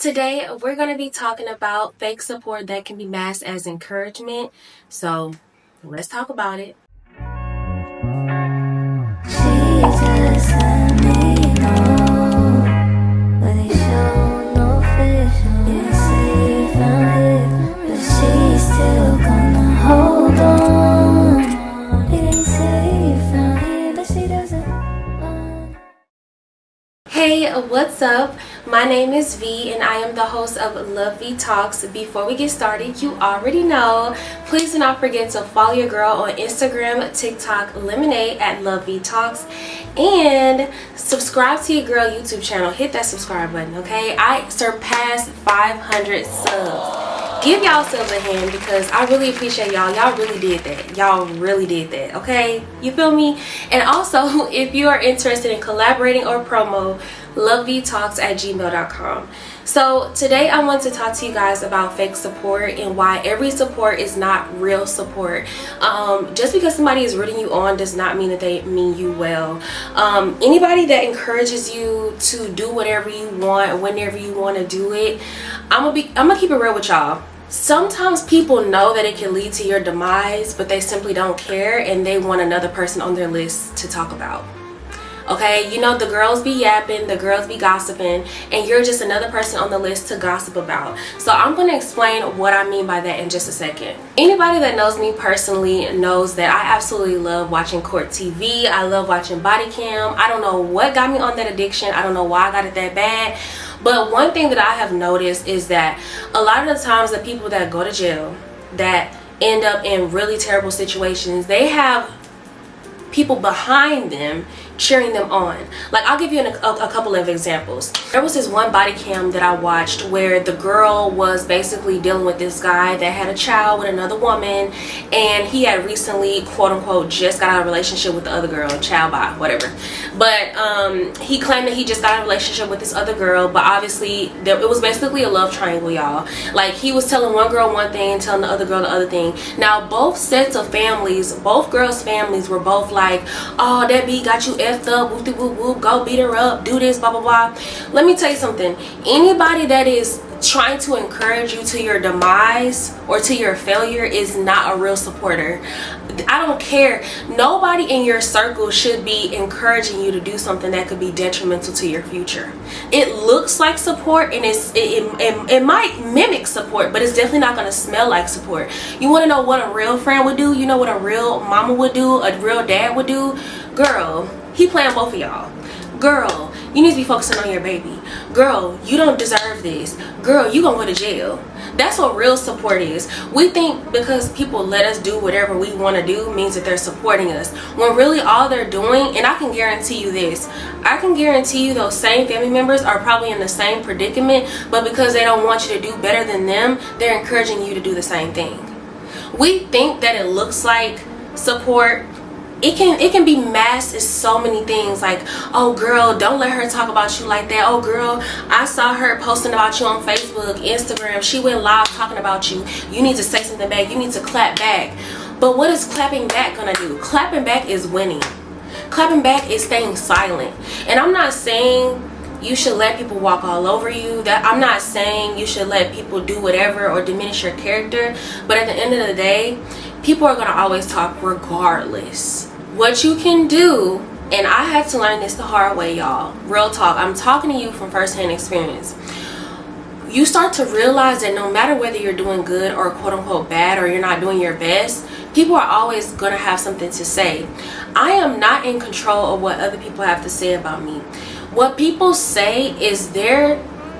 Today, we're going to be talking about fake support that can be masked as encouragement. So, let's talk about it. Jesus, let me know, but they show no vision. Didn't say you found it, but she's still gonna hold on. Didn't say you found it, but she doesn't want. Hey, what's up? My name is V and I am the host of LoveVeeTalks. Before we get started, you already know, please do not forget to follow your girl on Instagram, TikTok, Lemonade at LoveVeeTalks, and subscribe to your girl YouTube channel. Hit that subscribe button, okay? I surpassed 500 subs. Give y'all subs a hand because I really appreciate y'all. Y'all really did that. Y'all really did that, okay? You feel me? And also, if you are interested in collaborating or promo, LoveVeeTalks@gmail.com. So today I want to talk to you guys about fake support and why every support is not real support. Just because somebody is rooting you on does not mean that they mean you well. Anybody that encourages you to do whatever you want, whenever you want to do it, I'm gonna keep it real with y'all. Sometimes people know that it can lead to your demise, but they simply don't care and they want another person on their list to talk about. Okay, you know, the girls be yapping, the girls be gossiping, and you're just another person on the list to gossip about. So I'm going to explain what I mean by that in just a second. Anybody that knows me personally knows that I absolutely love watching court TV. I love watching body cam. I don't know what got me on that addiction. I don't know why I got it that bad. But one thing that I have noticed is that a lot of the times the people that go to jail, that end up in really terrible situations, they have people behind them cheering them on. Like, I'll give you a couple of examples. There was this one body cam that I watched where the girl was basically dealing with this guy that had a child with another woman, and he had recently, quote unquote, just got out of a relationship with the other girl, child by, whatever. But he claimed that he just got out of a relationship with this other girl, but obviously it was basically a love triangle, y'all. Like, he was telling one girl one thing and telling the other girl the other thing. Now, both sets of families, both girls' families were both like, oh, that B got you effed up, whoop de whoop whoop, go beat her up, do this, blah blah blah. Let me tell you something. Anybody that is trying to encourage you to your demise or to your failure is not a real supporter. I don't care. Nobody in your circle should be encouraging you to do something that could be detrimental to your future. It looks like support, and it might mimic support, but it's definitely not going to smell like support. You want to know what a real friend would do? You know what a real mama would do? A real dad would do? Girl, he playing both of y'all. Girl, you need to be focusing on your baby. Girl, you don't deserve this. Girl, you gonna go to jail. That's what real support is. We think because people let us do whatever we want to do means that they're supporting us, when really all they're doing, and I can guarantee you this, I can guarantee you those same family members are probably in the same predicament, but because they don't want you to do better than them, they're encouraging you to do the same thing. We think that it looks like support. It can be masked as so many things, like, oh girl, don't let her talk about you like that. Oh girl, I saw her posting about you on Facebook, Instagram, she went live talking about you. You need to say something back, you need to clap back. But what is clapping back gonna do? Clapping back is winning. Clapping back is staying silent. And I'm not saying you should let people walk all over you. That I'm not saying you should let people do whatever or diminish your character, but at the end of the day, people are going to always talk regardless. What you can do, and I had to learn this the hard way, y'all. Real talk. I'm talking to you from firsthand experience. You start to realize that no matter whether you're doing good or quote unquote bad, or you're not doing your best, people are always going to have something to say. I am not in control of what other people have to say about me. What people say is their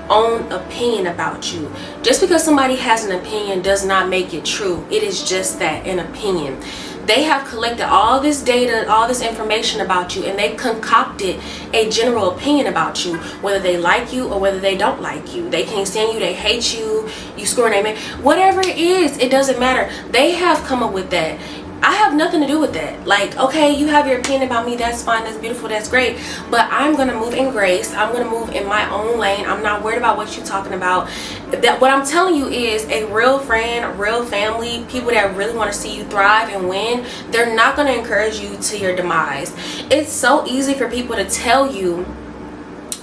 own opinion about you. Just because somebody has an opinion does not make it true. It is just that, an opinion. They have collected all this data, all this information about you, and they concocted a general opinion about you, whether they like you or whether they don't like you. They can't stand you, they hate you, you score a name, whatever it is, it doesn't matter. They have come up with that. I have nothing to do with that. Like, okay, you have your opinion about me, that's fine, that's beautiful, that's great, but I'm gonna move in grace. I'm gonna move in my own lane. I'm not worried about what you're talking about. That what I'm telling you is, a real friend, real family, people that really want to see you thrive and win, they're not gonna encourage you to your demise. It's so easy for people to tell you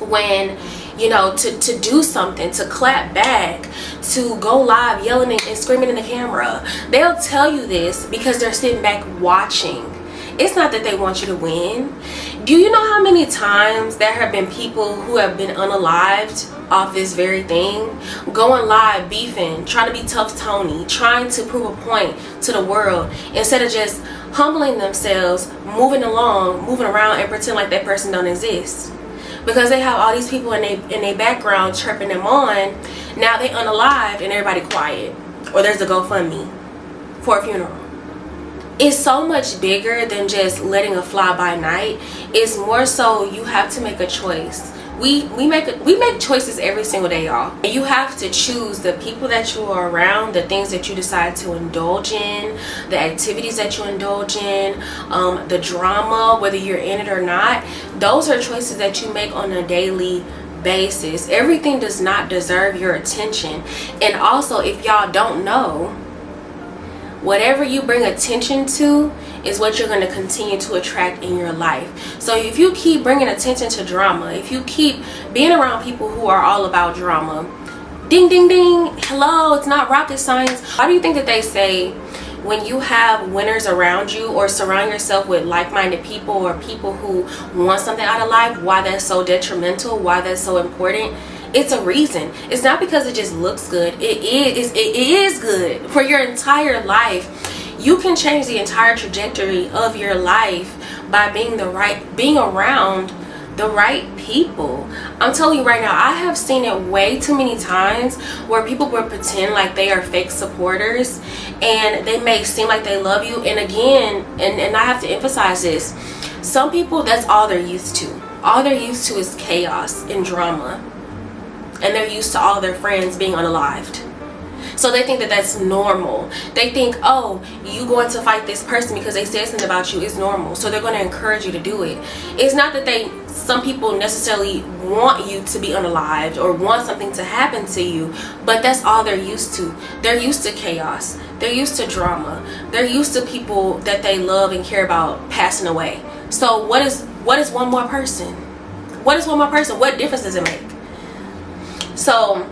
when you know, to do something, to clap back, to go live yelling and screaming in the camera. They'll tell you this because they're sitting back watching. It's not that they want you to win. Do you know how many times there have been people who have been unalived off this very thing? Going live, beefing, trying to be tough Tony, trying to prove a point to the world instead of just humbling themselves, moving around and pretend like that person don't exist. Because they have all these people in their background chirping them on. Now they unalived and everybody quiet. Or there's a GoFundMe for a funeral. It's so much bigger than just letting a fly by night. It's more so you have to make a choice. We make choices every single day, y'all. And you have to choose the people that you are around, the things that you decide to indulge in, the activities that you indulge in, the drama, whether you're in it or not. Those are choices that you make on a daily basis. Everything does not deserve your attention. And also, if y'all don't know, whatever you bring attention to is what you're going to continue to attract in your life. So if you keep bringing attention to drama, if you keep being around people who are all about drama, ding ding ding, hello, it's not rocket science. Why do you think that they say when you have winners around you or surround yourself with like-minded people or people who want something out of life, why that's so detrimental, why that's so important? It's a reason. It's not because it just looks good. It is good for your entire life. You can change the entire trajectory of your life by being around the right people. I'm telling you right now, I have seen it way too many times where people will pretend like they are fake supporters and they may seem like they love you. And again, and I have to emphasize this, some people, that's all they're used to. All they're used to is chaos and drama. And they're used to all their friends being unalived. So they think that that's normal. They think, oh, you going to fight this person because they said something about you is normal. So they're going to encourage you to do it. It's not that some people necessarily want you to be unalived or want something to happen to you, but that's all they're used to. They're used to chaos. They're used to drama. They're used to people that they love and care about passing away. So what is one more person? What is one more person? What difference does it make? So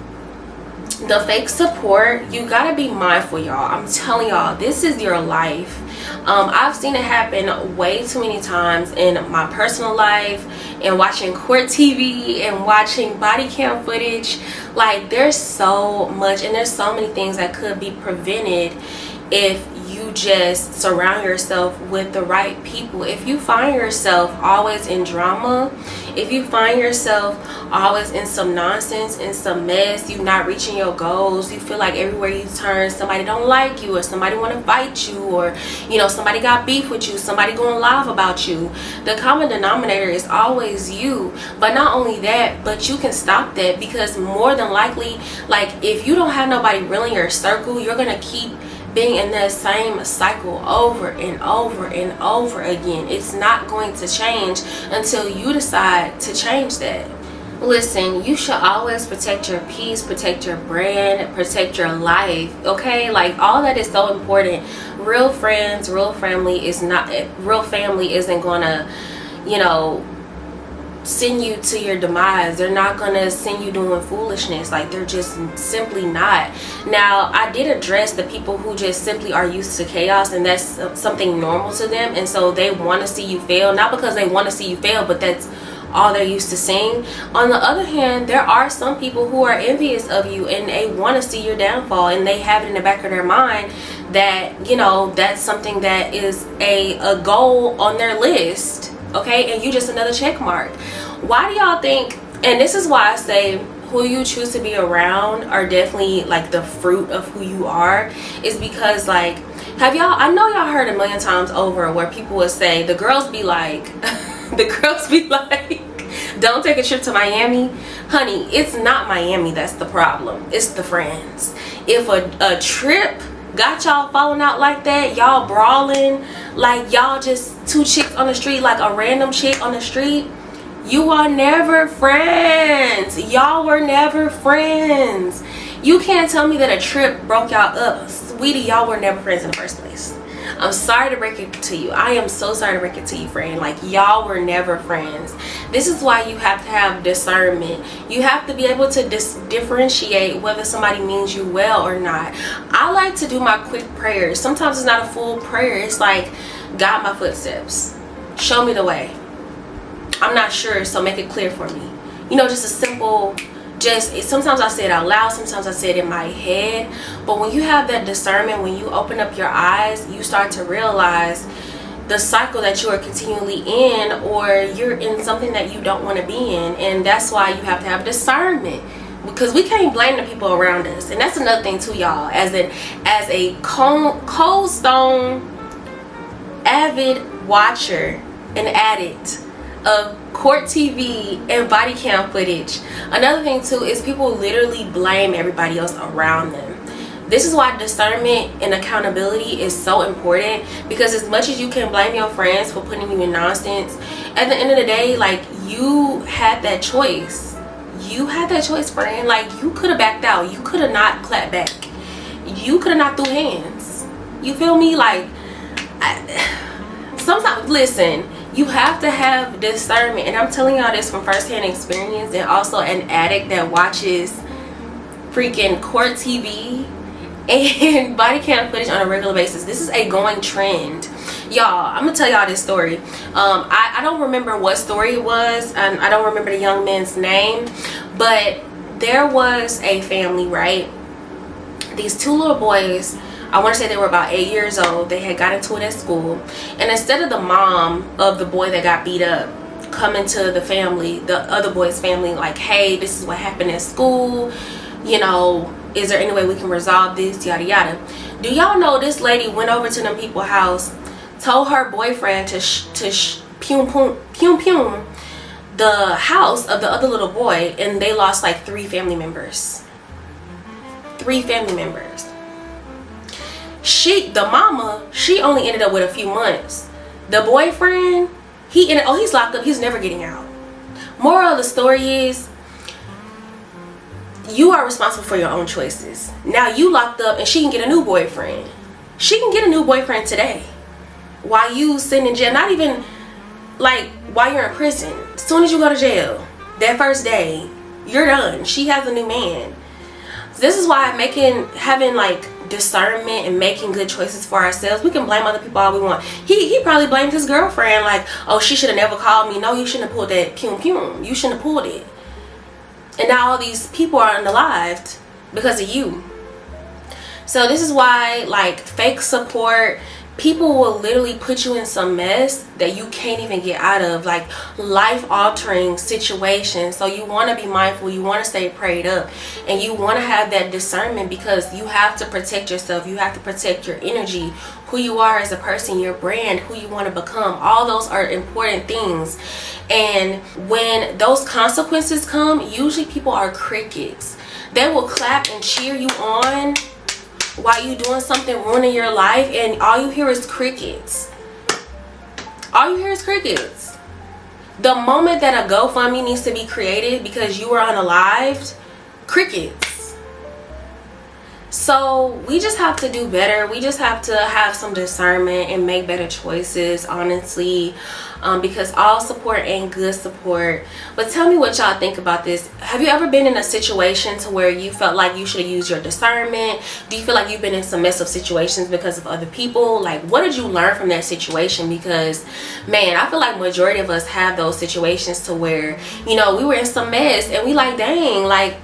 the fake support, you gotta be mindful, y'all. I'm telling y'all, this is your life. I've seen it happen way too many times in my personal life and watching court TV and watching body cam footage. Like, there's so much and there's so many things that could be prevented if you just surround yourself with the right people. If you find yourself always in drama, if you find yourself always in some nonsense, in some mess, you not reaching your goals, you feel like everywhere you turn somebody don't like you or somebody want to fight you, or you know, somebody got beef with you, somebody going live about you, the common denominator is always you. But not only that, but you can stop that, because more than likely, like, if you don't have nobody really in your circle, you're gonna keep being in that same cycle over and over and over again. It's not going to change until you decide to change that. Listen, you should always protect your peace, protect your brand, protect your life, okay? Like, all that is so important. Real friends, real family isn't gonna, you know, send you to your demise. They're not gonna send you doing foolishness. Like, they're just simply not. Now, I did address the people who just simply are used to chaos and that's something normal to them, and so they want to see you fail, not because they want to see you fail, but that's all they're used to seeing. On the other hand, there are some people who are envious of you and they want to see your downfall, and they have it in the back of their mind that, you know, that's something that is a goal on their list. Okay, and you just another check mark. Why do y'all think, and this is why I say who you choose to be around are definitely like the fruit of who you are, is because, like, have y'all, I know y'all heard a million times over where people would say, the girls be like don't take a trip to Miami. Honey, it's not Miami that's the problem, it's the friends. If a trip got y'all falling out like that, y'all brawling, like y'all just two chicks on the street, like a random chick on the street, you are never friends. Y'all were never friends. You can't tell me that a trip broke y'all up. Sweetie, y'all were never friends in the first place. I'm sorry to break it to you. I am so sorry to break it to you, friend. Like, y'all were never friends. This is why you have to have discernment. You have to be able to differentiate whether somebody means you well or not. I like to do my quick prayers. Sometimes it's not a full prayer. It's like, guide my footsteps. Show me the way. I'm not sure, so make it clear for me. You know, just a simple, sometimes I say it out loud, sometimes I say it in my head. But when you have that discernment, when you open up your eyes, you start to realize the cycle that you are continually in, or you're in something that you don't want to be in. And that's why you have to have discernment, because we can't blame the people around us. And that's another thing too, y'all. As a Cold Stone avid watcher and addict of court TV and body cam footage, another thing too is people literally blame everybody else around them. This is why discernment and accountability is so important, because as much as you can blame your friends for putting you in nonsense, at the end of the day, like, you had that choice. You had that choice, friend. Like, you could have backed out. You could have not clapped back. You could have not threw hands. You feel me? Like, sometimes, listen, you have to have discernment. And I'm telling y'all this from firsthand experience, and also an addict that watches freaking court TV and body cam footage on a regular basis. This is a going trend, y'all. I'm gonna tell y'all this story. I don't remember what story it was, and I don't remember the young man's name, but there was a family, right? These two little boys, I want to say they were about 8 years old. They had got into it at school, and instead of the mom of the boy that got beat up coming to the family, the other boy's family, like, hey, this is what happened at school, you know, is there any way we can resolve this, yada yada. Do y'all know this lady went over to them people's house, told her boyfriend to pum the house of the other little boy, and they lost like 3 family members. 3 family members. The mama, she only ended up with a few months. The boyfriend, he's locked up. He's never getting out. Moral of the story is, you are responsible for your own choices. Now you locked up, and she can get a new boyfriend. She can get a new boyfriend today, while you sitting in jail. Not even like while you're in prison. As soon as you go to jail, that first day, you're done. She has a new man. This is why having like discernment and making good choices for ourselves. We can blame other people all we want. He probably blamed his girlfriend, like, oh, she should have never called me. No, you shouldn't have pulled that pum. You shouldn't have pulled it. And now all these people are unalived because of you. So this is why, like, fake support, people will literally put you in some mess that you can't even get out of, like life-altering situations. So you want to be mindful, you want to stay prayed up, and you want to have that discernment, because you have to protect yourself. You have to protect your energy, who you are as a person, your brand, who you want to become. All those are important things. And when those consequences come, usually people are crickets. They will clap and cheer you on while you doing something ruining your life, and all you hear is crickets. All you hear is crickets. The moment that a GoFundMe needs to be created because you are unalived, crickets. So we just have to do better. We just have to have some discernment and make better choices, honestly, because all support ain't good support. But tell me what y'all think about this. Have you ever been in a situation to where you felt like you should have used your discernment? Do you feel like you've been in some mess up situations because of other people? Like, what did you learn from that situation? Because, man, I feel like majority of us have those situations to where, you know, we were in some mess and we like, dang, like,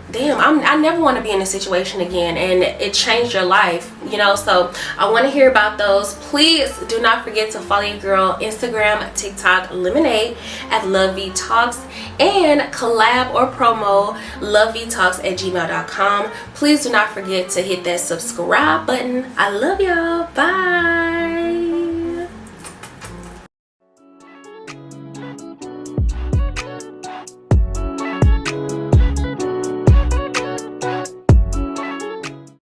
damn, I never want to be in a situation again, and it changed your life, you know. So I want to hear about those. Please do not forget to follow your girl Instagram, TikTok, Lemonade at LoveVeeTalks, and collab or promo LoveVeeTalks@gmail.com. Please do not forget to hit that subscribe button. I love y'all. Bye.